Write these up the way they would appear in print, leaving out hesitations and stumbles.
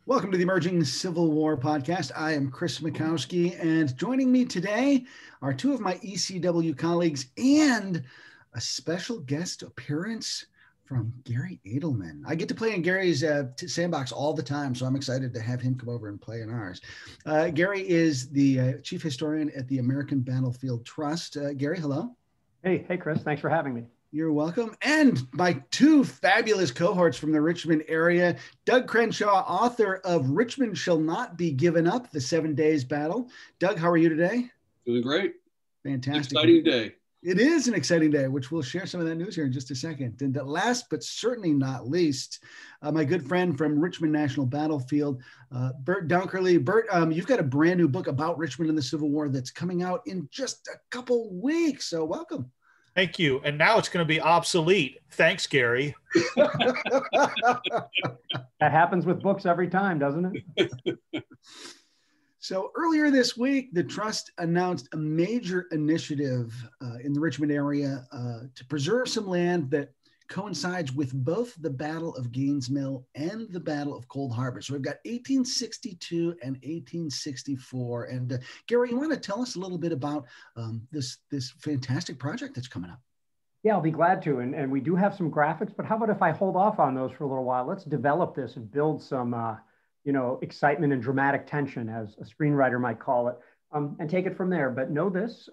Welcome to the Emerging Civil War podcast. I am Chris Mackowski, and joining me today are two of my ECW colleagues and a special guest appearance from Garry Adelman. I get to play in Gary's sandbox all the time, so I'm excited to have him come over and play in ours. Garry is the chief historian at the American Battlefield Trust. Garry, hello. Hey, Chris. Thanks for having me. You're welcome. And my two fabulous cohorts from the Richmond area, Doug Crenshaw, author of Richmond Shall Not Be Given Up, The 7 Days Battle. Doug, how are you today? Doing great. Fantastic. Exciting day. It is an exciting day, which we'll share some of that news here in just a second. And last, but certainly not least, my good friend from Richmond National Battlefield, Bert Dunkerly. Bert, you've got a brand new book about Richmond and the Civil War that's coming out in just a couple weeks. So welcome. Thank you. And now it's going to be obsolete. Thanks, Garry. That happens with books every time, doesn't it? So earlier this week, the Trust announced a major initiative in the Richmond area to preserve some land that coincides with both the Battle of Gaines Mill and the Battle of Cold Harbor. So we've got 1862 and 1864. And Garry, you want to tell us a little bit about this fantastic project that's coming up? Yeah, I'll be glad to. And we do have some graphics, but how about if I hold off on those for a little while? Let's develop this and build some excitement and dramatic tension, as a screenwriter might call it, and take it from there. But know this,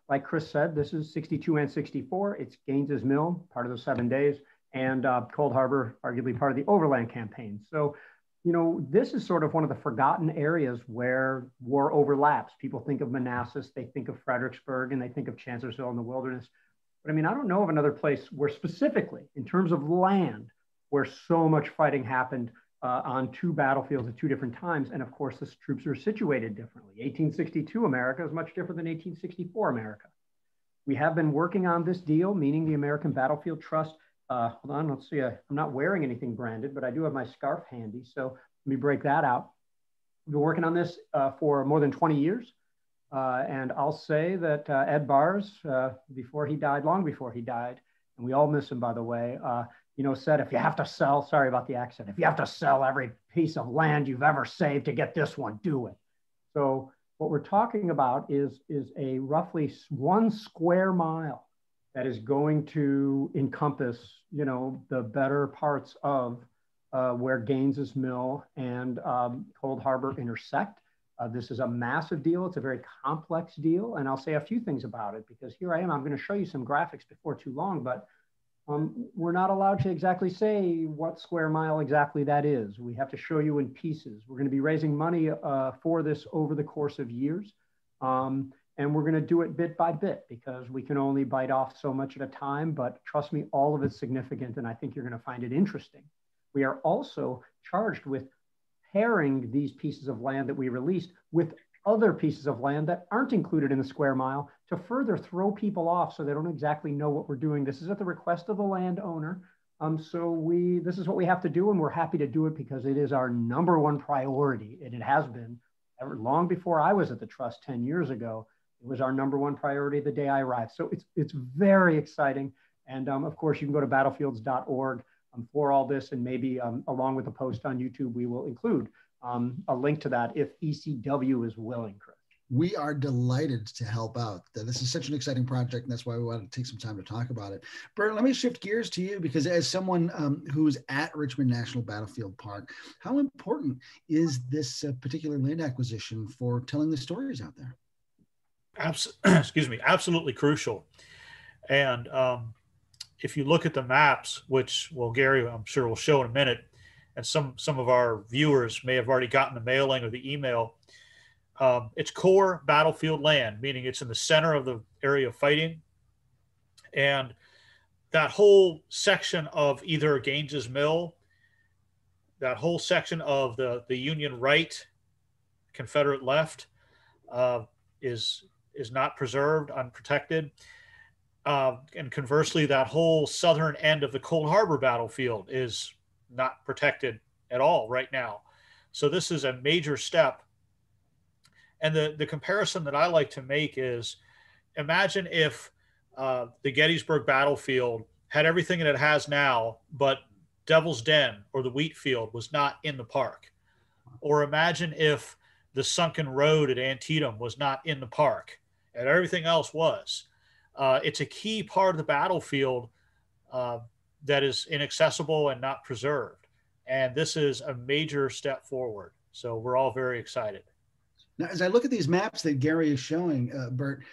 like Chris said, this is 62 and 64. It's Gaines's Mill, part of the 7 days, and Cold Harbor, arguably part of the Overland Campaign. So, this is sort of one of the forgotten areas where war overlaps. People think of Manassas, they think of Fredericksburg, and they think of Chancellorsville in the Wilderness. But I don't know of another place where specifically, in terms of land, where so much fighting happened on two battlefields at two different times. And of course, the troops are situated differently. 1862 America is much different than 1864 America. We have been working on this deal, meaning the American Battlefield Trust. Hold on, let's see. I'm not wearing anything branded, but I do have my scarf handy. So let me break that out. We've been working on this for more than 20 years. And I'll say that Ed Bars, before he died, long before he died, and we all miss him, by the way, said, if you have to sell, sorry about the accent, if you have to sell every piece of land you've ever saved to get this one, do it. So what we're talking about is a roughly 1 square mile that is going to encompass, the better parts of where Gaines's Mill and Cold Harbor intersect. This is a massive deal. It's a very complex deal. And I'll say a few things about it, because here I am. I'm going to show you some graphics before too long, but we're not allowed to exactly say what square mile exactly that is. We have to show you in pieces. We're going to be raising money for this over the course of years. And we're going to do it bit by bit, because we can only bite off so much at a time. But trust me, all of it's significant, and I think you're going to find it interesting. We are also charged with pairing these pieces of land that we released with other pieces of land that aren't included in the square mile to further throw people off so they don't exactly know what we're doing. This is at the request of the landowner. This is what we have to do, and we're happy to do it because it is our #1 priority, and it has been long before I was at the Trust 10 years ago. It was our #1 priority the day I arrived. So it's very exciting. And of course, you can go to battlefields.org for all this, and maybe along with a post on YouTube, we will include a link to that if ECW is willing, Chris. We are delighted to help out. This is such an exciting project, and that's why we wanted to take some time to talk about it. Bert, let me shift gears to you, because as someone who's at Richmond National Battlefield Park, how important is this particular land acquisition for telling the stories out there? Excuse me, absolutely crucial. And if you look at the maps, which, well, Garry, I'm sure will show in a minute, and some of our viewers may have already gotten the mailing or the email, it's core battlefield land, meaning it's in the center of the area of fighting. And that whole section of either Gaines's Mill, that whole section of the Union right, Confederate left, is not preserved, unprotected. And conversely, that whole southern end of the Cold Harbor battlefield is not protected at all right now. So this is a major step. And the comparison that I like to make is, imagine if the Gettysburg battlefield had everything that it has now, but Devil's Den or the Wheat Field was not in the park. Or imagine if the sunken road at Antietam was not in the park and everything else was. It's a key part of the battlefield that is inaccessible and not preserved. And this is a major step forward. So we're all very excited. Now, as I look at these maps that Garry is showing, Bert,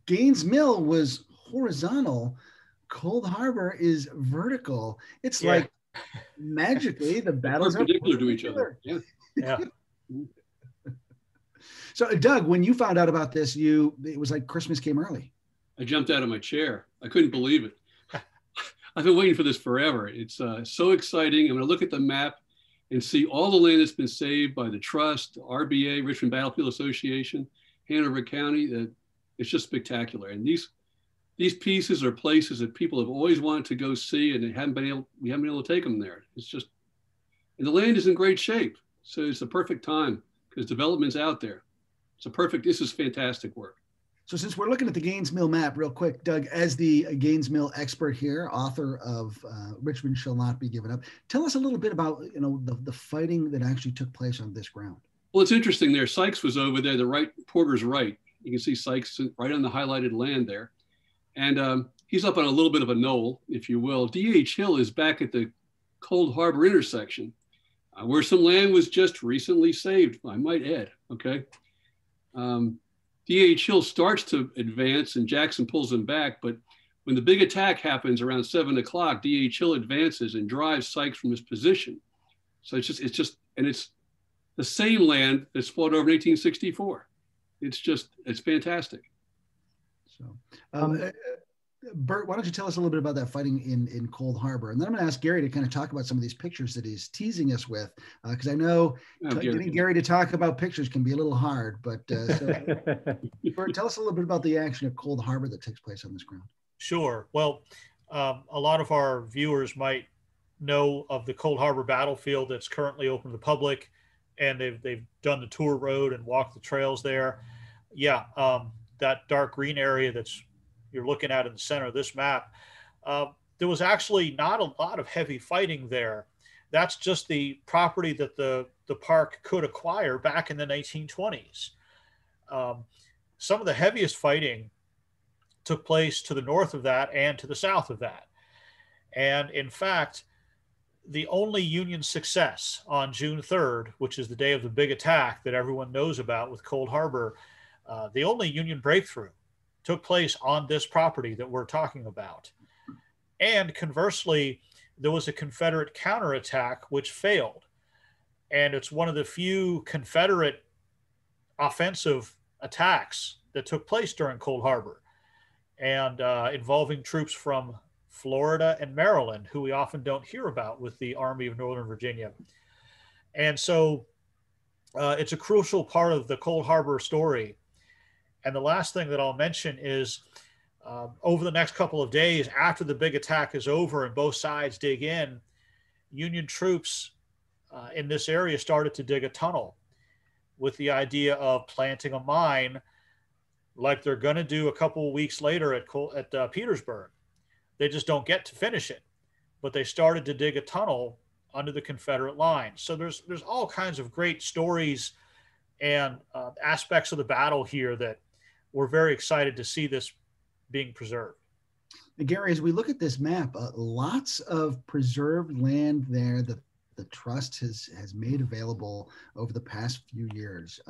Gaines Mill was horizontal. Cold Harbor is vertical. It's like magically the battles are perpendicular to each other. Yeah. So, Doug, when you found out about this, it was like Christmas came early. I jumped out of my chair. I couldn't believe it. I've been waiting for this forever. It's so exciting. I'm going to look at the map and see all the land that's been saved by the Trust, RBA, Richmond Battlefield Association, Hanover County. It's just spectacular. And these pieces are places that people have always wanted to go see, and we haven't been able to take them there. It's just, and the land is in great shape. So it's the perfect time because development's out there. This is fantastic work. So since we're looking at the Gaines Mill map real quick, Doug, as the Gaines Mill expert here, author of Richmond Shall Not Be Given Up, tell us a little bit about, the fighting that actually took place on this ground. Well, it's interesting there. Sykes was over there, the right, Porter's right. You can see Sykes right on the highlighted land there. And he's up on a little bit of a knoll, if you will. D.H. Hill is back at the Cold Harbor intersection, where some land was just recently saved, I might add, okay? D.H. Hill starts to advance and Jackson pulls him back, but when the big attack happens around 7 o'clock, D.H. Hill advances and drives Sykes from his position. So it's the same land that's fought over in 1864. It's fantastic. So, Bert, why don't you tell us a little bit about that fighting in Cold Harbor? And then I'm going to ask Garry to kind of talk about some of these pictures that he's teasing us with, because I know getting Garry to talk about pictures can be a little hard. But Bert, tell us a little bit about the action at Cold Harbor that takes place on this ground. Sure. Well, a lot of our viewers might know of the Cold Harbor battlefield that's currently open to the public, and they've done the tour road and walked the trails there. Yeah, that dark green area that's you're looking at in the center of this map, there was actually not a lot of heavy fighting there. That's just the property that the park could acquire back in the 1920s. Some of the heaviest fighting took place to the north of that and to the south of that. And in fact, the only Union success on June 3rd, which is the day of the big attack that everyone knows about with Cold Harbor, the only Union breakthrough took place on this property that we're talking about. And conversely, there was a Confederate counterattack which failed. And it's one of the few Confederate offensive attacks that took place during Cold Harbor, and involving troops from Florida and Maryland, who we often don't hear about with the Army of Northern Virginia. And so it's a crucial part of the Cold Harbor story. And the last thing that I'll mention is over the next couple of days after the big attack is over and both sides dig in, Union troops in this area started to dig a tunnel with the idea of planting a mine like they're going to do a couple of weeks later at Petersburg. They just don't get to finish it, but they started to dig a tunnel under the Confederate line. So there's all kinds of great stories and aspects of the battle here that we're very excited to see this being preserved. And Garry, as we look at this map, lots of preserved land there that the Trust has made available over the past few years.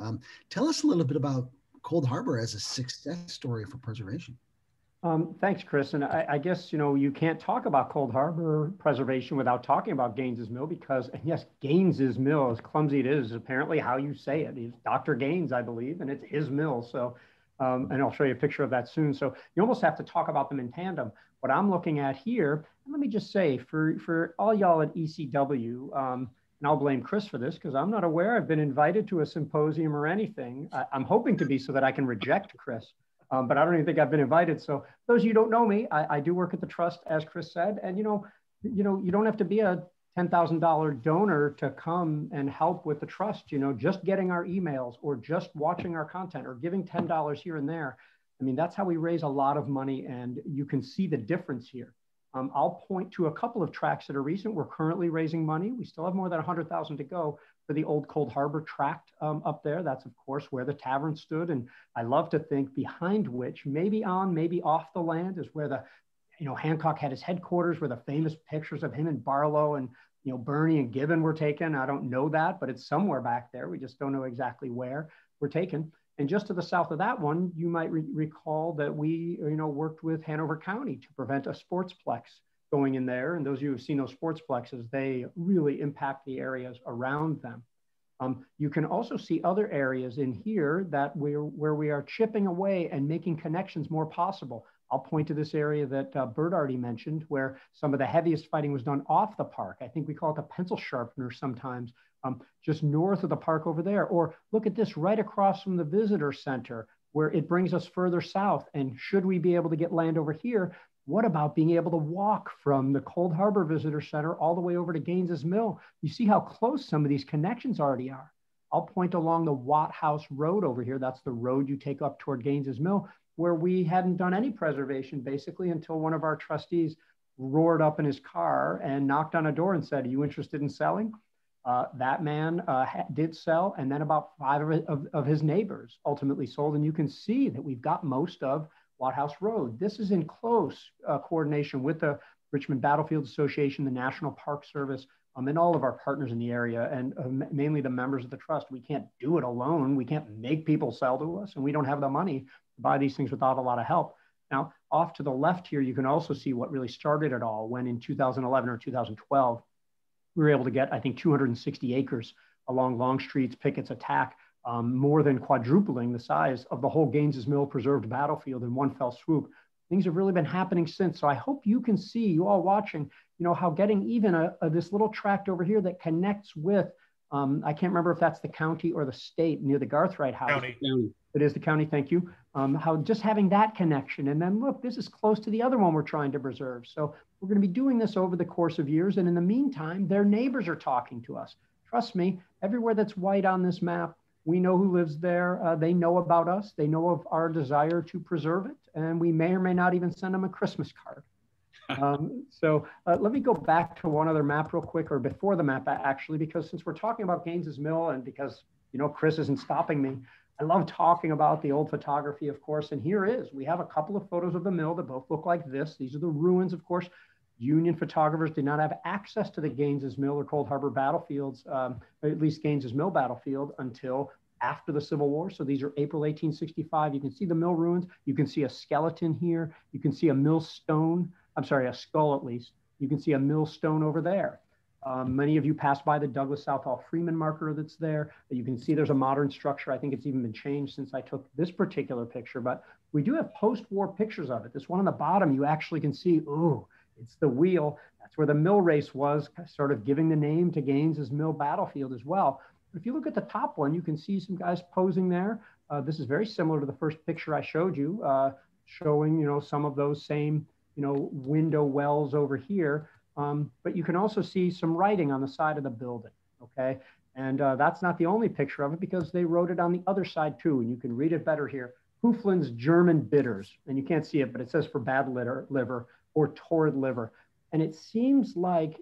Tell us a little bit about Cold Harbor as a success story for preservation. Thanks, Chris. And I guess, you can't talk about Cold Harbor preservation without talking about Gaines's Mill, because, and yes, Gaines's Mill, as clumsy it is apparently how you say it. He's Dr. Gaines, I believe, and it's his mill. So, and I'll show you a picture of that soon. So you almost have to talk about them in tandem. What I'm looking at here, and let me just say, for all y'all at ECW, and I'll blame Chris for this because I'm not aware I've been invited to a symposium or anything. I'm hoping to be so that I can reject Chris. But I don't even think I've been invited. So those of you who don't know me, I do work at the Trust, as Chris said. And, you don't have to be a $10,000 donor to come and help with the Trust. Just getting our emails or just watching our content or giving $10 here and there. I mean, that's how we raise a lot of money, and you can see the difference here. I'll point to a couple of tracts that are recent. We're currently raising money. We still have more than 100,000 to go for the old Cold Harbor tract up there. That's, of course, where the tavern stood. And I love to think behind which, maybe on, maybe off the land, is where the, Hancock had his headquarters, where the famous pictures of him and Barlow and, Bernie and Gibbon were taken. I don't know that, but it's somewhere back there. We just don't know exactly where we're taken. And just to the south of that one, you might recall that we, worked with Hanover County to prevent a sportsplex going in there. And those of you who've seen those sportsplexes, they really impact the areas around them. You can also see other areas in here that where we are chipping away and making connections more possible. I'll point to this area that Bert already mentioned, where some of the heaviest fighting was done off the park. I think we call it the pencil sharpener sometimes, just north of the park over there. Or look at this right across from the visitor center, where it brings us further south. And should we be able to get land over here, what about being able to walk from the Cold Harbor Visitor Center all the way over to Gaines's Mill? You see how close some of these connections already are. I'll point along the Watt House Road over here. That's the road you take up toward Gaines's Mill, where we hadn't done any preservation basically until one of our trustees roared up in his car and knocked on a door and said, "Are you interested in selling?" That man did sell, and then about 5 of his neighbors ultimately sold. And you can see that we've got most of Watt House Road. This is in close coordination with the Richmond Battlefield Association, the National Park Service, and all of our partners in the area, and mainly the members of the trust. We can't do it alone. We can't make people sell to us, and we don't have the money to buy these things without a lot of help. Now, off to the left here, you can also see what really started it all, when in 2011 or 2012, we were able to get, I think, 260 acres along Longstreet's Pickett's attack, more than quadrupling the size of the whole Gaines's Mill preserved battlefield in one fell swoop. Things have really been happening since. So I hope you can see, you all watching, how getting even this little tract over here that connects with, I can't remember if that's the county or the state near the Garthright House. County. It is the county, thank you. How just having that connection. And then look, this is close to the other one we're trying to preserve. So we're going to be doing this over the course of years. And in the meantime, their neighbors are talking to us. Trust me, everywhere that's white on this map, we know who lives there. They know about us. They know of our desire to preserve it. And we may or may not even send them a Christmas card. Let me go back to one other map real quick, or before the map actually, because since we're talking about Gaines's Mill, and because, Chris isn't stopping me, I love talking about the old photography, of course. And here is, we have a couple of photos of the mill that both look like this. These are the ruins, of course. Union photographers did not have access to the Gaines's Mill or Cold Harbor battlefields, at least Gaines's Mill battlefield, until after the Civil War. So these are April 1865. You can see the mill ruins. You can see a skeleton here. You can see a mill stone. I'm sorry, a skull at least. You can see a mill stone over there. Many of you passed by the Douglas Southall Freeman marker that's there. You can see there's a modern structure. I think it's even been changed since I took this particular picture, but we do have post-war pictures of it. This one on the bottom, you actually can see, ooh, it's the wheel. That's where the mill race was, sort of giving the name to Gaines's Mill battlefield as well. But if you look at the top one, you can see some guys posing there. This is very similar to the first picture I showed you, showing, some of those same, window wells over here. But you can also see some writing on the side of the building, okay? And that's not the only picture of it, because they wrote it on the other side too, and you can read it better here. Hoofland's German bitters, and you can't see it, but it says for bad liver or torrid liver. And it seems like,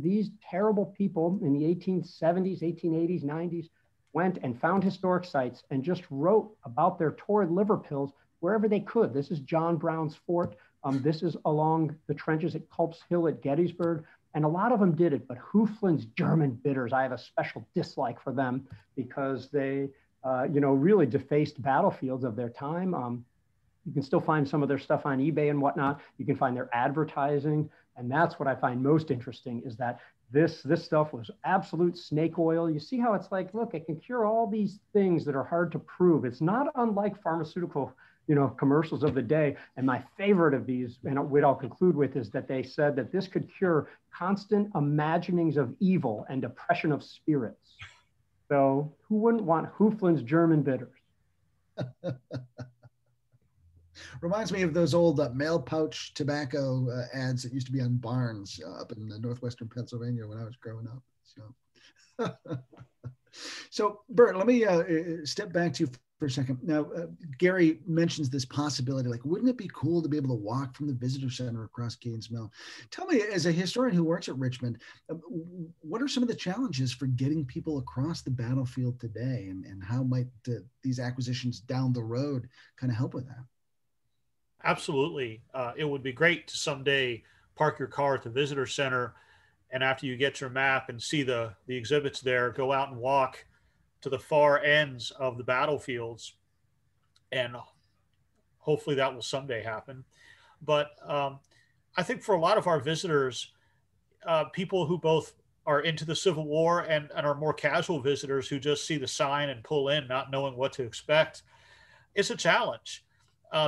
these terrible people in the 1870s, 1880s, 90s went and found historic sites and just wrote about their torrid liver pills wherever they could. This is John Brown's fort. This is along the trenches at Culp's Hill at Gettysburg. And a lot of them did it, but Hoofland's German bitters, I have a special dislike for them because they, really defaced battlefields of their time. You can still find some of their stuff on eBay and whatnot. You can find their advertising. And that's what I find most interesting, is that this stuff was absolute snake oil. You see how it's like, look, it can cure all these things that are hard to prove. It's not unlike pharmaceutical, commercials of the day. And my favorite of these, and what I'll conclude with, is that they said that this could cure constant imaginings of evil and depression of spirits. So who wouldn't want Hoofland's German bitters? Reminds me of those old mail pouch tobacco ads that used to be on barns up in the northwestern Pennsylvania when I was growing up. So, Bert, let me step back to you for a second. Now, Garry mentions this possibility, like, wouldn't it be cool to be able to walk from the visitor center across Gaines Mill? Tell me, as a historian who works at Richmond, what are some of the challenges for getting people across the battlefield today, and how might these acquisitions down the road kind of help with that? Absolutely. It would be great to someday park your car at the visitor center, and after you get your map and see the exhibits there, go out and walk to the far ends of the battlefields, and hopefully that will someday happen. But I think for a lot of our visitors, people who both are into the Civil War and are more casual visitors who just see the sign and pull in, not knowing what to expect, it's a challenge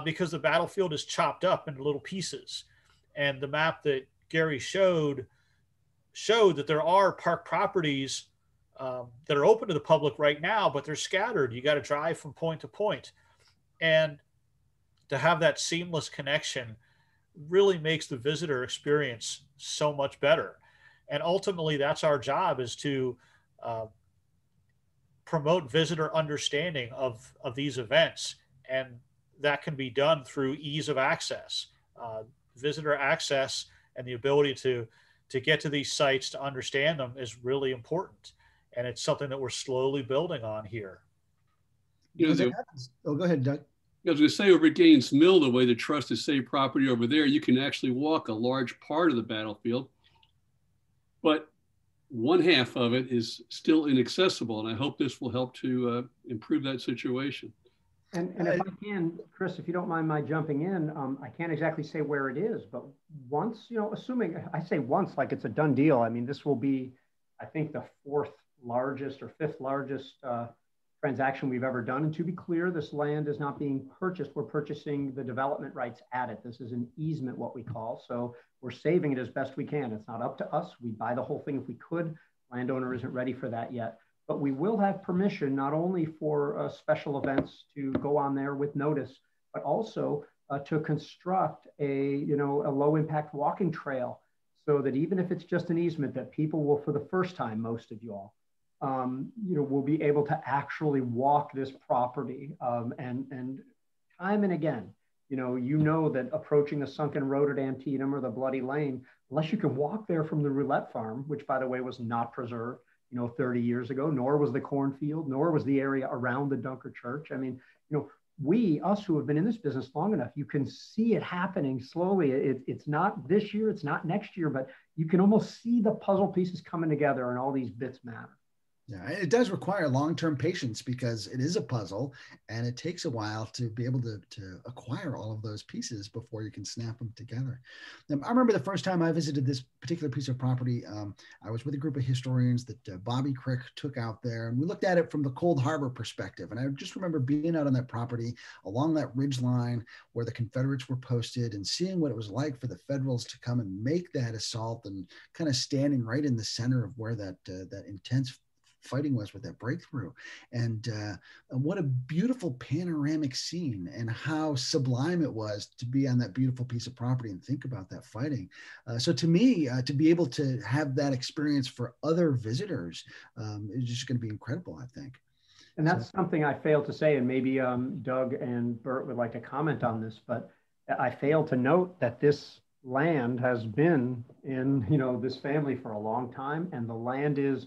because the battlefield is chopped up into little pieces. And the map that Garry showed that there are park properties that are open to the public right now, but they're scattered. You got to drive from point to point. And to have that seamless connection really makes the visitor experience so much better. And ultimately, that's our job, is to promote visitor understanding of these events. And that can be done through ease of access. Visitor access and the ability to get to these sites, to understand them, is really important. And it's something that we're slowly building on here. You know, go ahead, Doug. I was going to say, over at Gaines Mill, the way the trust is saved property over there, you can actually walk a large part of the battlefield, but one half of it is still inaccessible. And I hope this will help to improve that situation. And if I can, Chris, if you don't mind my jumping in, I can't exactly say where it is, but once, assuming, I say once like it's a done deal. I mean, this will be, I think, the fourth largest or fifth largest transaction we've ever done. And to be clear, this land is not being purchased. We're purchasing the development rights at it. This is an easement, what we call. So we're saving it as best we can. It's not up to us. We'd buy the whole thing if we could. Landowner isn't ready for that yet. But we will have permission not only for special events to go on there with notice, but also to construct a low impact walking trail, so that even if it's just an easement, that people will, for the first time, most of y'all, will be able to actually walk this property. And time and again, that approaching the sunken road at Antietam or the Bloody Lane, unless you can walk there from the roulette farm, which, by the way, was not preserved 30 years ago, nor was the cornfield, nor was the area around the Dunker Church. I mean, us who have been in this business long enough, you can see it happening slowly. It's not this year, it's not next year, but you can almost see the puzzle pieces coming together, and all these bits matter. Yeah, it does require long-term patience, because it is a puzzle and it takes a while to be able to acquire all of those pieces before you can snap them together. I remember the first time I visited this particular piece of property, I was with a group of historians that Bobby Crick took out there, and we looked at it from the Cold Harbor perspective. And I just remember being out on that property along that ridge line where the Confederates were posted, and seeing what it was like for the Federals to come and make that assault, and kind of standing right in the center of where that intense fighting was with that breakthrough. And what a beautiful panoramic scene, and how sublime it was to be on that beautiful piece of property and think about that fighting. So to me, to be able to have that experience for other visitors is just going to be incredible, I think. And that's something I failed to say, and maybe Doug and Bert would like to comment on this, but I failed to note that this land has been in this family for a long time, and the land is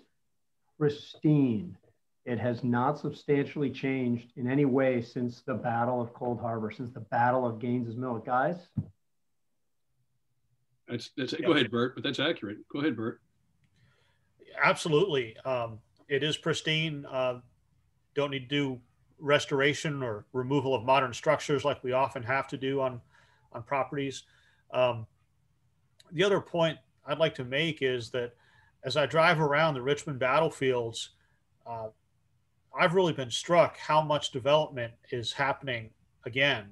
pristine. It has not substantially changed in any way since the Battle of Cold Harbor, since the Battle of Gaines Mill. Guys? That's Go ahead, Bert, but that's accurate. Go ahead, Bert. Absolutely. It is pristine. Don't need to do restoration or removal of modern structures like we often have to do on properties. The other point I'd like to make is that as I drive around the Richmond battlefields, I've really been struck how much development is happening again.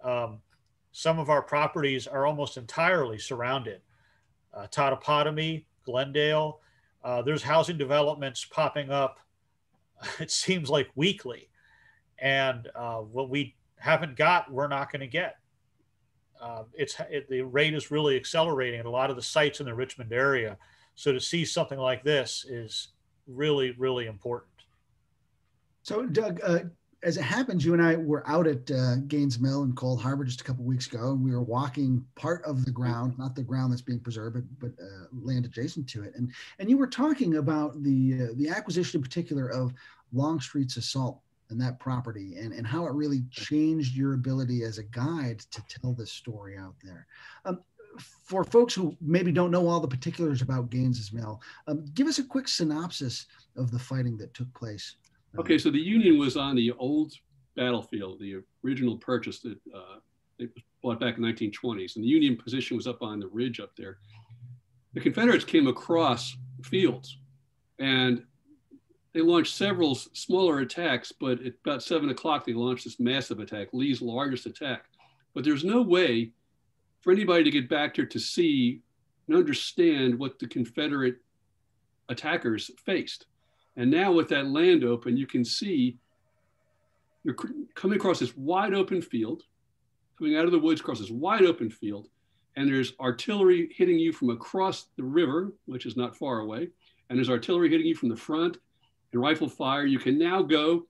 Some of our properties are almost entirely surrounded. Totopotomoy, Glendale, there's housing developments popping up, it seems like weekly. And what we haven't got, we're not going to get. The rate is really accelerating at a lot of the sites in the Richmond area. So to see something like this is really, really important. So Doug, as it happens, you and I were out at Gaines Mill in Cold Harbor just a couple of weeks ago, and we were walking part of the ground, not the ground that's being preserved, but land adjacent to it. And you were talking about the acquisition in particular of Longstreet's assault and that property, and how it really changed your ability as a guide to tell this story out there. For folks who maybe don't know all the particulars about Gaines's Mill, give us a quick synopsis of the fighting that took place. Okay, so the Union was on the old battlefield, the original purchase that it was bought back in the 1920s, and the Union position was up on the ridge up there. The Confederates came across fields, and they launched several smaller attacks, but at about 7 o'clock, they launched this massive attack, Lee's largest attack. But there's no way for anybody to get back there to see and understand what the Confederate attackers faced. And now with that land open, you can see you're coming across this wide open field, coming out of the woods across this wide open field, and there's artillery hitting you from across the river, which is not far away, and there's artillery hitting you from the front and rifle fire. You can now go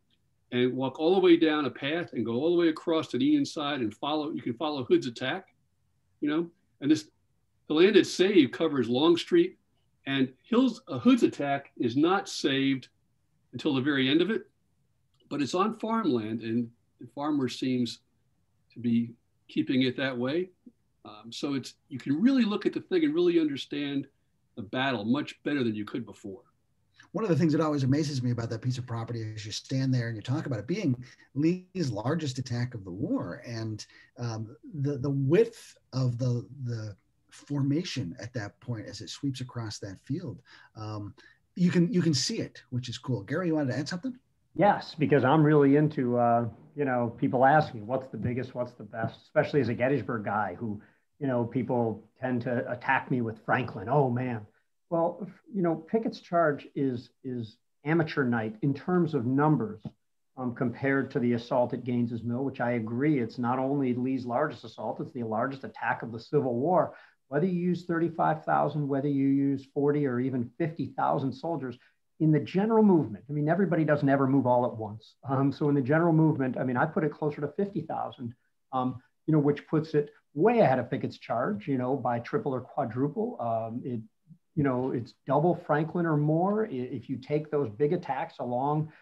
and walk all the way down a path and go all the way across to the Union side and you can follow Hood's attack, and the land that's saved covers Longstreet, and Hood's attack is not saved until the very end of it, but it's on farmland, and the farmer seems to be keeping it that way. So you can really look at the thing and really understand the battle much better than you could before. One of the things that always amazes me about that piece of property is you stand there and you talk about it being Lee's largest attack of the war, and the width of the formation at that point as it sweeps across that field. You can see it, which is cool. Garry, you wanted to add something? Yes, because I'm really into, people ask me, what's the biggest, what's the best, especially as a Gettysburg guy who, people tend to attack me with Franklin. Oh, man. Well, Pickett's charge is amateur night in terms of numbers compared to the assault at Gaines's Mill, which I agree. It's not only Lee's largest assault, it's the largest attack of the Civil War. Whether you use 35,000, whether you use 40 or even 50,000 soldiers, in the general movement, everybody doesn't ever move all at once. So in the general movement, I put it closer to 50,000, which puts it way ahead of Pickett's charge, by triple or quadruple. It's double Franklin or more. If you take those big attacks along,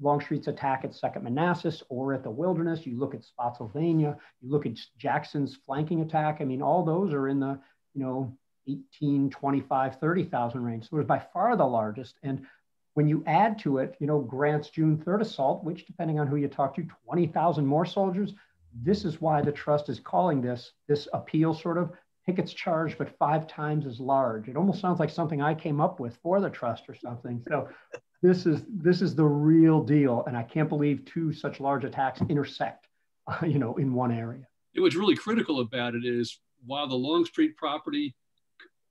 Longstreet's attack at Second Manassas or at the Wilderness, you look at Spotsylvania, you look at Jackson's flanking attack. All those are in the, 18, 25, 30,000 range. So it was by far the largest. And when you add to it, Grant's June 3rd assault, which depending on who you talk to, 20,000 more soldiers, this is why the trust is calling this appeal sort of Pickett's charge, but 5 times as large. It almost sounds like something I came up with for the trust or something. So this is the real deal. And I can't believe 2 such large attacks intersect, in one area. What's really critical about it is while the Longstreet property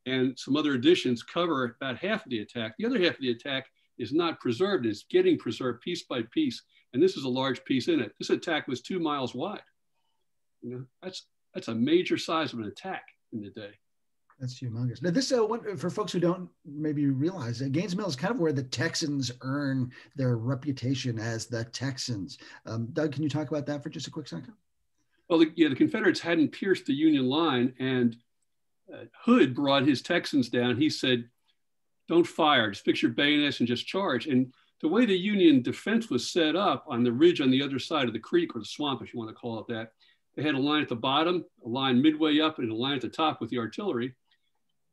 and some other additions cover about half of the attack, the other half of the attack is not preserved. It's getting preserved piece by piece. And this is a large piece in it. This attack was 2 miles wide. That's a major size of an attack in the day. That's humongous. Now, this for folks who don't maybe realize, Gaines Mill is kind of where the Texans earn their reputation as the Texans. Doug, can you talk about that for just a quick second? Well, the Confederates hadn't pierced the Union line, and Hood brought his Texans down. He said, "Don't fire, just fix your bayonets and just charge." And the way the Union defense was set up on the ridge on the other side of the creek, or the swamp, if you want to call it that, they had a line at the bottom, a line midway up, and a line at the top with the artillery.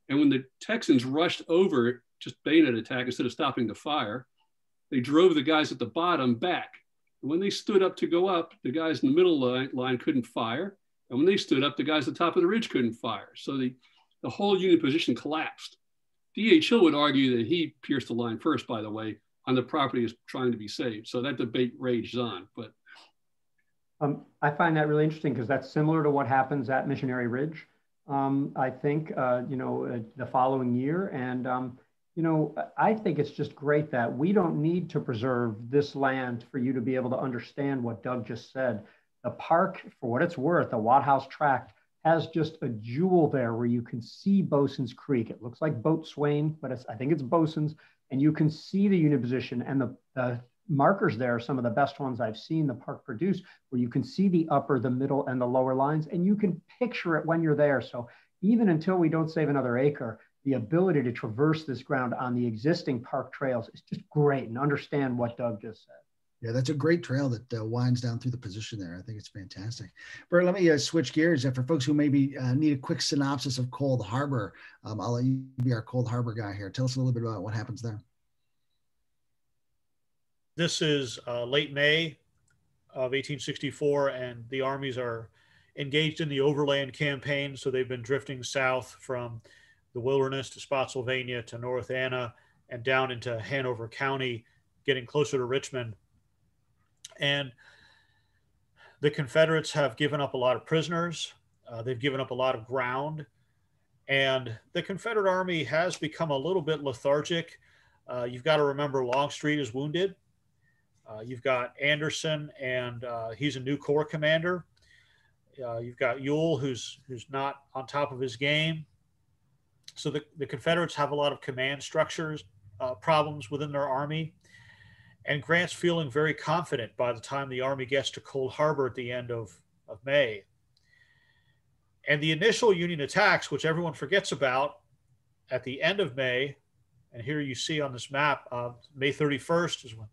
And when the Texans rushed over, just bayonet attack instead of stopping the fire, they drove the guys at the bottom back. And when they stood up to go up, the guys in the middle line couldn't fire. And when they stood up, the guys at the top of the ridge couldn't fire. So the whole Union position collapsed. D.H. Hill would argue that he pierced the line first, by the way, on the property is trying to be saved. So that debate rages on. But I find that really interesting because that's similar to what happens at Missionary Ridge, I think, the following year. And, I think it's just great that we don't need to preserve this land for you to be able to understand what Doug just said. The park, for what it's worth, the Watt House Tract, has just a jewel there where you can see Bosun's Creek. It looks like Boatswain, but I think it's Bosun's, and you can see the Union position and the markers there are some of the best ones I've seen the park produce, where you can see the upper, the middle, and the lower lines, and you can picture it when you're there. So even until we don't save another acre, the ability to traverse this ground on the existing park trails is just great, and understand what Doug just said. Yeah, that's a great trail that winds down through the position there. I think it's fantastic. Bert, let me switch gears. For folks who maybe need a quick synopsis of Cold Harbor, I'll let you be our Cold Harbor guy here. Tell us a little bit about what happens there. This is late May of 1864, and the armies are engaged in the overland campaign. So they've been drifting south from the wilderness to Spotsylvania to North Anna and down into Hanover County, getting closer to Richmond. And the Confederates have given up a lot of prisoners. They've given up a lot of ground. And the Confederate Army has become a little bit lethargic. You've got to remember Longstreet is wounded. You've got Anderson, and he's a new corps commander. You've got Ewell, who's not on top of his game. So the Confederates have a lot of command structures problems within their army. And Grant's feeling very confident by the time the army gets to Cold Harbor at the end of May. And the initial Union attacks, which everyone forgets about, at the end of May, and here you see on this map, May 31st is when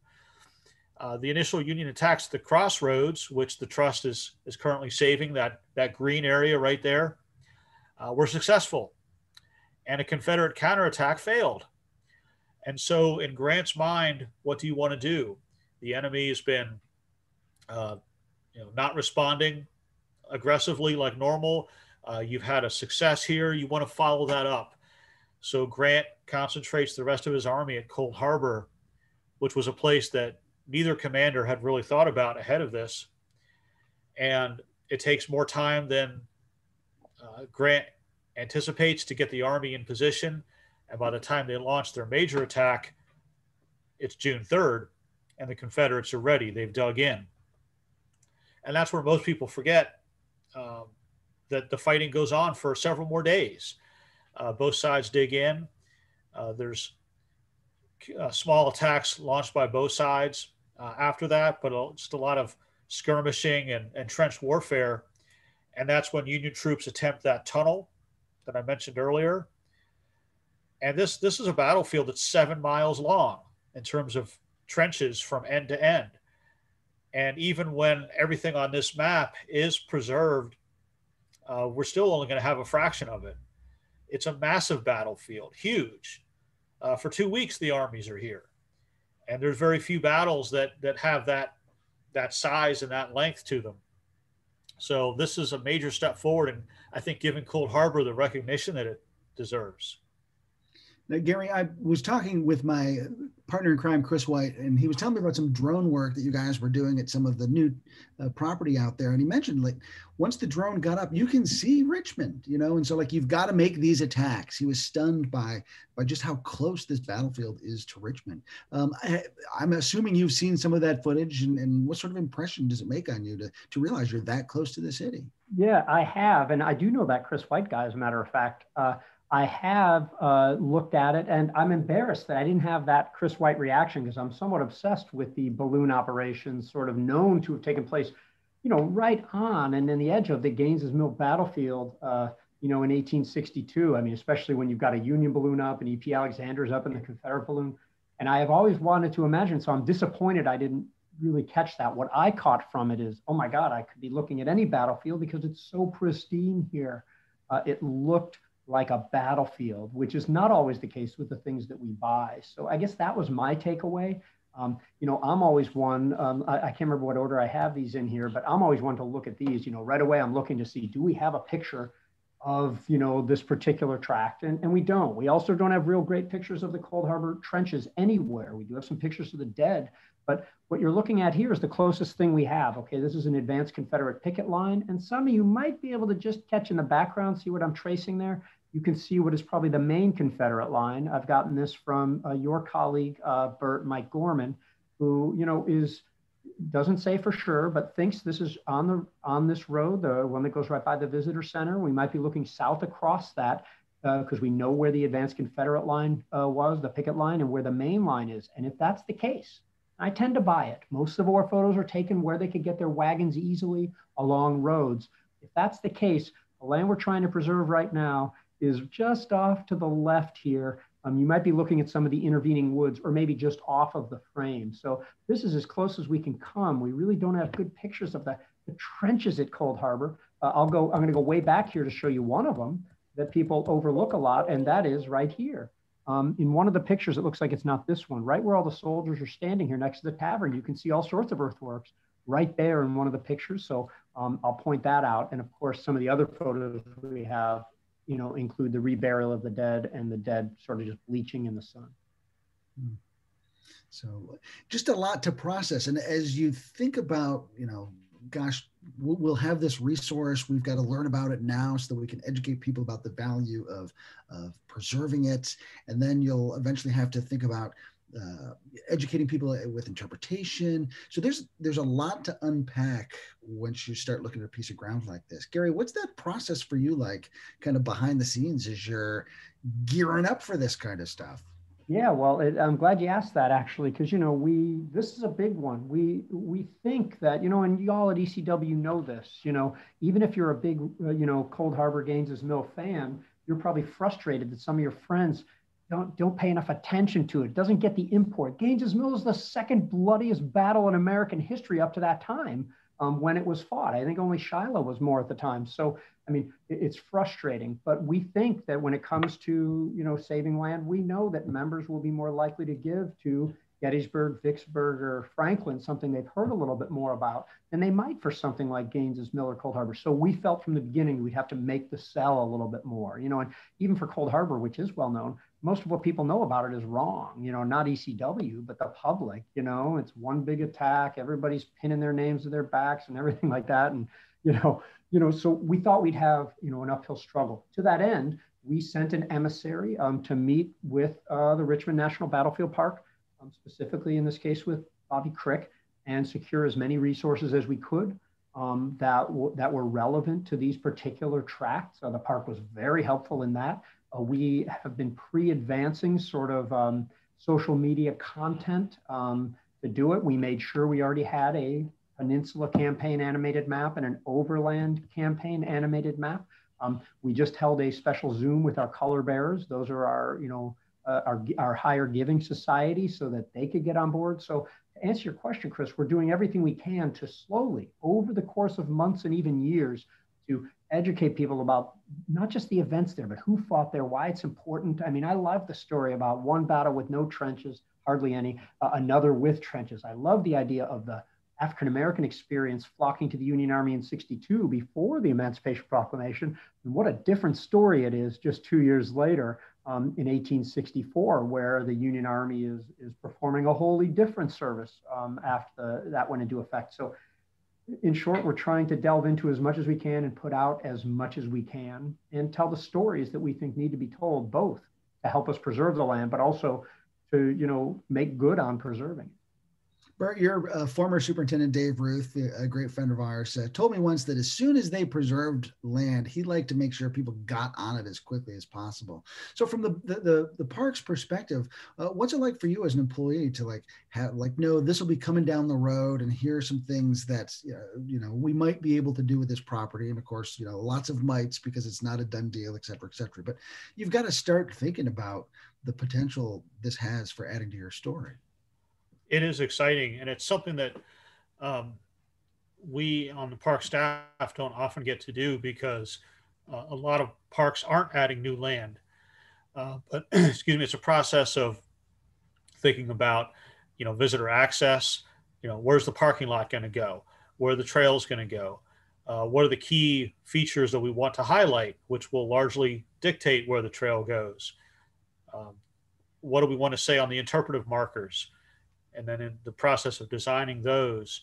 the initial Union attacks the crossroads, which the Trust is currently saving, that green area right there, were successful. And a Confederate counterattack failed. And so in Grant's mind, what do you want to do? The enemy has been not responding aggressively like normal. You've had a success here. You want to follow that up. So Grant concentrates the rest of his army at Cold Harbor, which was a place that neither commander had really thought about ahead of this. And it takes more time than Grant anticipates to get the army in position. And by the time they launch their major attack, it's June 3rd, and the Confederates are ready. They've dug in. And that's where most people forget that the fighting goes on for several more days. Both sides dig in. There's small attacks launched by both sides after that, but just a lot of skirmishing and trench warfare. And that's when Union troops attempt that tunnel that I mentioned earlier. And this is a battlefield that's 7 miles long in terms of trenches from end to end. And even when everything on this map is preserved, we're still only going to have a fraction of it. It's a massive battlefield, huge. For 2 weeks, the armies are here. And there's very few battles that have that size and that length to them. So this is a major step forward, and I think giving Cold Harbor the recognition that it deserves. Now, Garry, I was talking with my partner in crime, Chris White, and he was telling me about some drone work that you guys were doing at some of the new property out there. And he mentioned, like, once the drone got up, you can see Richmond, and so, like, you've got to make these attacks. He was stunned by just how close this battlefield is to Richmond. I'm assuming you've seen some of that footage, and what sort of impression does it make on you to realize you're that close to the city? Yeah, I have. And I do know that Chris White guy, as a matter of fact. I have looked at it, and I'm embarrassed that I didn't have that Chris White reaction, because I'm somewhat obsessed with the balloon operations sort of known to have taken place, right on and in the edge of the Gaines's Mill battlefield, in 1862. I mean, especially when you've got a Union balloon up and E.P. Alexander's up in the Confederate balloon. And I have always wanted to imagine, so I'm disappointed I didn't really catch that. What I caught from it is, oh my God, I could be looking at any battlefield because it's so pristine here. It looked like a battlefield, which is not always the case with the things that we buy. So I guess that was my takeaway. I'm always one, I can't remember what order I have these in here, but I'm always one to look at these, right away I'm looking to see, do we have a picture of, this particular tract? And we don't. We also don't have real great pictures of the Cold Harbor trenches anywhere. We do have some pictures of the dead, but what you're looking at here is the closest thing we have. Okay, this is an advanced Confederate picket line, and some of you might be able to just catch in the background, see what I'm tracing there. You can see what is probably the main Confederate line. I've gotten this from your colleague, Bert, Mike Gorman, who, doesn't say for sure, but thinks this is on this road, the one that goes right by the visitor center. We might be looking south across that because we know where the advanced Confederate line was, the picket line, and where the main line is. And if that's the case, I tend to buy it. Most of our photos are taken where they could get their wagons easily along roads. If that's the case, the land we're trying to preserve right now is just off to the left here. You might be looking at some of the intervening woods or maybe just off of the frame. So this is as close as we can come. We really don't have good pictures of the trenches at Cold Harbor. I'm going to go way back here to show you one of them that people overlook a lot, and that is right here. In one of the pictures, it looks like it's not this one, right where all the soldiers are standing here next to the tavern. You can see all sorts of earthworks right there in one of the pictures. So I'll point that out. And of course, some of the other photos we have, include the reburial of the dead and the dead sort of just bleaching in the sun. So just a lot to process. And as you think about, gosh, we'll have this resource. We've got to learn about it now so that we can educate people about the value of preserving it. And then you'll eventually have to think about educating people with interpretation. So there's a lot to unpack once you start looking at a piece of ground like this. Garry, what's that process for you like, kind of behind the scenes as you're gearing up for this kind of stuff? Yeah, well, I'm glad you asked that, actually, because this is a big one. We think that, and y'all at ECW know this. Even if you're a big Cold Harbor Gaines's Mill fan, you're probably frustrated that some of your friends don't pay enough attention to it. Doesn't get the import. Gaines's Mill is the second bloodiest battle in American history up to that time when it was fought. I think only Shiloh was more at the time. So, it's frustrating, but we think that when it comes to, saving land, we know that members will be more likely to give to Gettysburg, Vicksburg, or Franklin, something they've heard a little bit more about than they might for something like Gaines's Mill or Cold Harbor. So we felt from the beginning we'd have to make the sell a little bit more, and even for Cold Harbor, which is well known, most of what people know about it is wrong, not ECW, but the public, it's one big attack, everybody's pinning their names to their backs and everything like that. And, so we thought we'd have, an uphill struggle. To that end, we sent an emissary to meet with the Richmond National Battlefield Park, specifically in this case with Bobby Crick, and secure as many resources as we could that were relevant to these particular tracts. The park was very helpful in that. We have been pre-advancing sort of social media content to do it. We made sure we already had a Peninsula Campaign animated map and an Overland Campaign animated map. We just held a special Zoom with our color bearers. Those are our higher giving society so that they could get on board. So to answer your question, Chris, we're doing everything we can to slowly, over the course of months and even years, to educate people about not just the events there, but who fought there, why it's important. I love the story about one battle with no trenches, hardly any, another with trenches. I love the idea of the African-American experience flocking to the Union Army in '62 before the Emancipation Proclamation. And what a different story it is just 2 years later in 1864, where the Union Army is performing a wholly different service after that went into effect. So in short, we're trying to delve into as much as we can and put out as much as we can and tell the stories that we think need to be told, both to help us preserve the land, but also to, make good on preserving it. Bert, your former superintendent, Dave Ruth, a great friend of ours, told me once that as soon as they preserved land, he'd like to make sure people got on it as quickly as possible. So from the park's perspective, what's it like for you as an employee to no, this will be coming down the road and here are some things that, we might be able to do with this property. And of course, lots of mights because it's not a done deal, et cetera, et cetera. But you've got to start thinking about the potential this has for adding to your story. It is exciting, and it's something that we on the park staff don't often get to do because a lot of parks aren't adding new land. But excuse me, it's a process of thinking about, visitor access. Where's the parking lot going to go? Where are the trails going to go? What are the key features that we want to highlight, which will largely dictate where the trail goes? What do we want to say on the interpretive markers? And then in the process of designing those.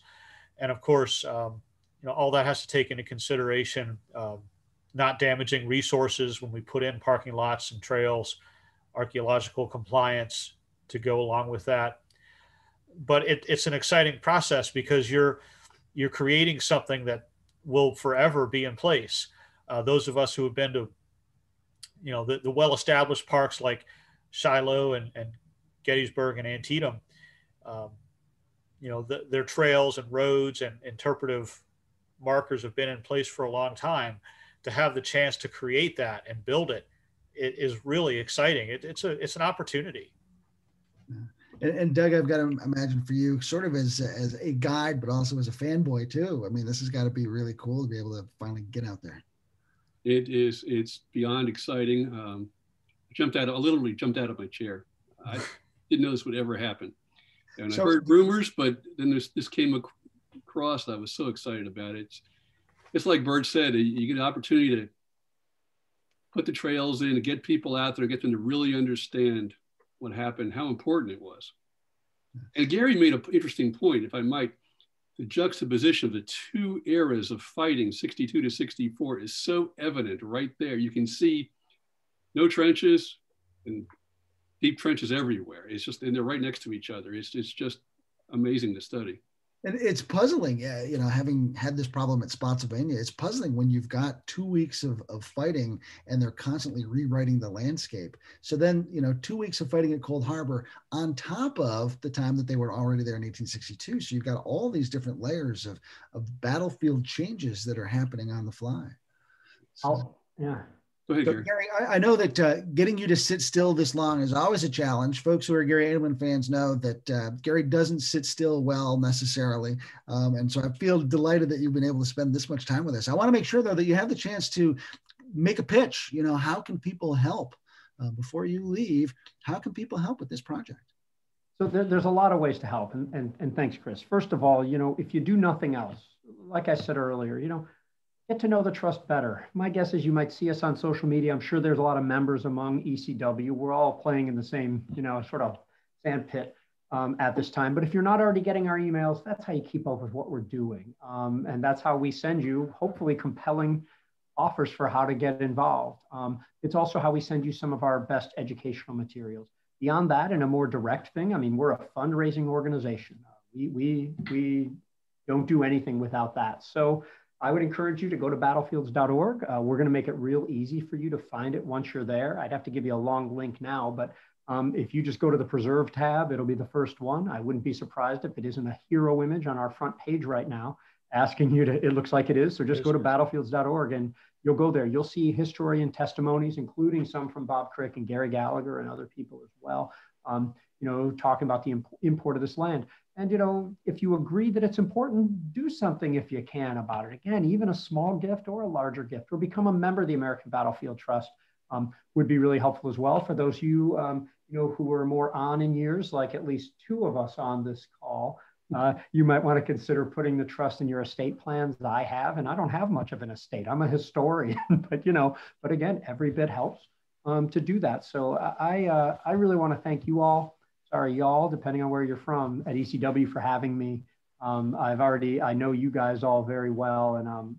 And of course, all that has to take into consideration not damaging resources when we put in parking lots and trails, archaeological compliance to go along with that. But it's an exciting process because you're creating something that will forever be in place. Those of us who have been to, the well-established parks like Shiloh and Gettysburg and Antietam, their trails and roads and interpretive markers have been in place for a long time. To have the chance to create that and build it, it is really exciting. It's an opportunity. And Doug, I've got to imagine for you, sort of as a guide, but also as a fanboy too. I mean, this has got to be really cool to be able to finally get out there. It is. It's beyond exciting. I literally jumped out of my chair. I didn't know this would ever happen. And I heard rumors, but then this came across. I was so excited about it. It's like Bert said, you get an opportunity to put the trails in, to get people out there, get them to really understand what happened, how important it was. And Garry made an interesting point, if I might. The juxtaposition of the two eras of fighting, 62 to 64, is so evident right there. You can see no trenches and deep trenches everywhere. It's just, and they're right next to each other. It's just amazing to study. And it's puzzling, having had this problem at Spotsylvania, it's puzzling when you've got 2 weeks of fighting and they're constantly rewriting the landscape. So then, 2 weeks of fighting at Cold Harbor on top of the time that they were already there in 1862. So you've got all these different layers of battlefield changes that are happening on the fly. So, yeah. Go ahead, Garry. Garry, I know that getting you to sit still this long is always a challenge. Folks who are Garry Adelman fans know that Garry doesn't sit still well necessarily. And so I feel delighted that you've been able to spend this much time with us. I want to make sure, though, that you have the chance to make a pitch. How can people help? Before you leave, how can people help with this project? So there's a lot of ways to help. And thanks, Chris. First of all, if you do nothing else, like I said earlier, get to know the trust better. My guess is you might see us on social media. I'm sure there's a lot of members among ECW. We're all playing in the same, sort of sand pit at this time. But if you're not already getting our emails, that's how you keep up with what we're doing. And that's how we send you, hopefully, compelling offers for how to get involved. It's also how we send you some of our best educational materials. Beyond that, in a more direct thing, I mean, we're a fundraising organization. We don't do anything without that. So I would encourage you to go to battlefields.org. We're going to make it real easy for you to find it once you're there. I'd have to give you a long link now, but if you just go to the Preserve tab, it'll be the first one. I wouldn't be surprised if it isn't a hero image on our front page right now asking you to, it looks like it is. So just go to battlefields.org and you'll go there. You'll see historian testimonies, including some from Bob Crick and Gary Gallagher and other people as well, talking about the import of this land. And, if you agree that it's important, do something if you can about it. Again, even a small gift or a larger gift, or become a member of the American Battlefield Trust would be really helpful as well. For those of you, who are more on in years, like at least two of us on this call, you might want to consider putting the trust in your estate plans that I have. And I don't have much of an estate. I'm a historian, but again, every bit helps to do that. So I really want to thank you all. Y'all, depending on where you're from, at ECW for having me. I know you guys all very well. And,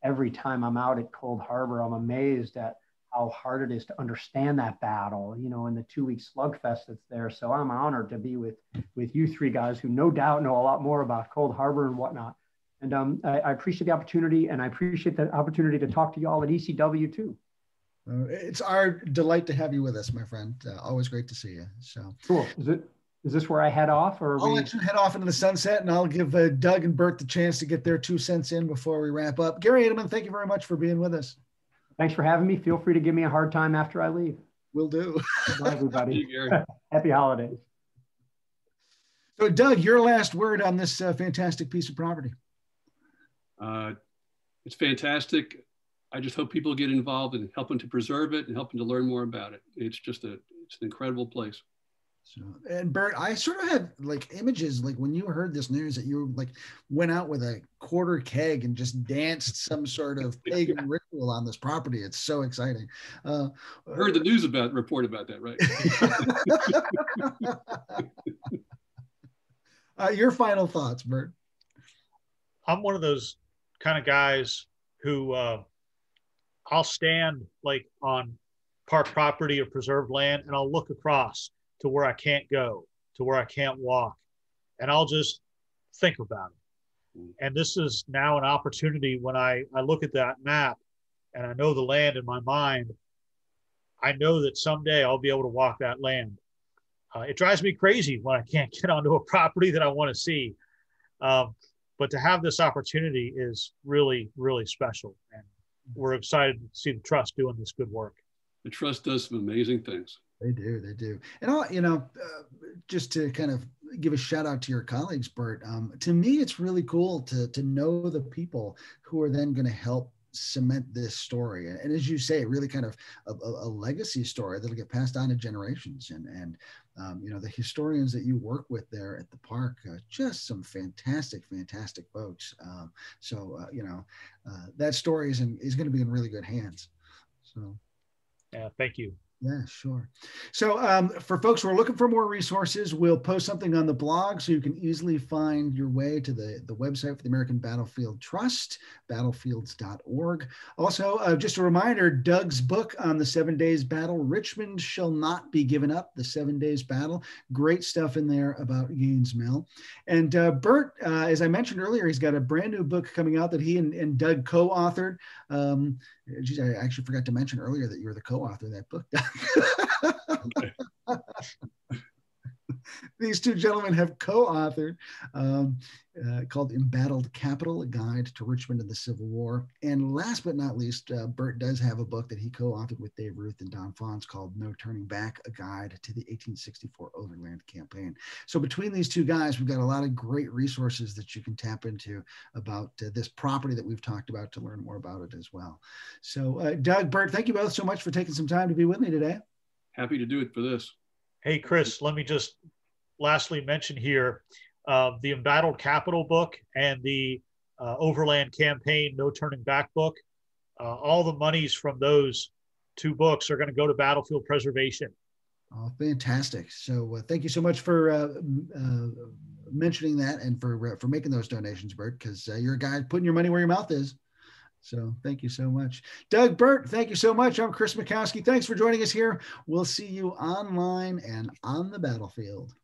every time I'm out at Cold Harbor, I'm amazed at how hard it is to understand that battle, in the 2-week slugfest that's there. So I'm honored to be with you three guys who no doubt know a lot more about Cold Harbor and whatnot. And I appreciate the opportunity, and I appreciate the opportunity to talk to y'all at ECW too. It's our delight to have you with us, my friend. Always great to see you. So cool. Is this where I head off, or I'll let you head off into the sunset, and I'll give Doug and Bert the chance to get their 2 cents in before we wrap up. Garry Adelman, thank you very much for being with us. Thanks for having me. Feel free to give me a hard time after I leave. Will do. Bye, everybody. Thank you, Garry. Happy holidays. So, Doug, your last word on this fantastic piece of property. It's fantastic. I just hope people get involved in helping to preserve it and helping to learn more about it. It's an incredible place. So, and Bert, I sort of had images when you heard this news that you went out with a quarter keg and just danced some sort of pagan ritual on this property. It's so exciting. I heard the news report about that, right? Your final thoughts, Bert. I'm one of those kind of guys who I'll stand on park property or preserved land, and I'll look across to where I can't go, to where I can't walk, and I'll just think about it. And this is now an opportunity when I look at that map and I know the land in my mind, I know that someday I'll be able to walk that land. It drives me crazy when I can't get onto a property that I want to see. But to have this opportunity is really, really special. And we're excited to see the Trust doing this good work. The Trust does some amazing things. They do. And all, just to kind of give a shout out to your colleagues, Bert, to me, it's really cool to know the people who are then going to help cement this story. And as you say, really kind of a legacy story that'll get passed on to generations. And the historians that you work with there at the park, just some fantastic folks. That story is going to be in really good hands. So, yeah, thank you. Yeah, sure. So for folks who are looking for more resources, we'll post something on the blog so you can easily find your way to the website for the American Battlefield Trust, battlefields.org. Also, just a reminder, Doug's book on the 7 Days Battle, Richmond Shall Not Be Given Up, the 7 Days Battle. Great stuff in there about Gaines Mill. And Bert, as I mentioned earlier, he's got a brand new book coming out that he and Doug co-authored. Geez, I actually forgot to mention earlier that you were the co-author of that book. These two gentlemen have co-authored called Embattled Capital, A Guide to Richmond and the Civil War. And last but not least, Bert does have a book that he co-authored with Dave Ruth and Don Fons called No Turning Back, A Guide to the 1864 Overland Campaign. So between these two guys, we've got a lot of great resources that you can tap into about this property that we've talked about to learn more about it as well. So Doug, Bert, thank you both so much for taking some time to be with me today. Happy to do it for this. Hey, Chris, let me just lastly mention here the Embattled Capital book and the Overland Campaign No Turning Back book. All the monies from those two books are going to go to battlefield preservation. Oh, fantastic. So thank you so much for mentioning that and for making those donations, Bert, because you're a guy putting your money where your mouth is. So thank you so much. Doug, Bert, thank you so much. I'm Chris Mackowski. Thanks for joining us here. We'll see you online and on the battlefield.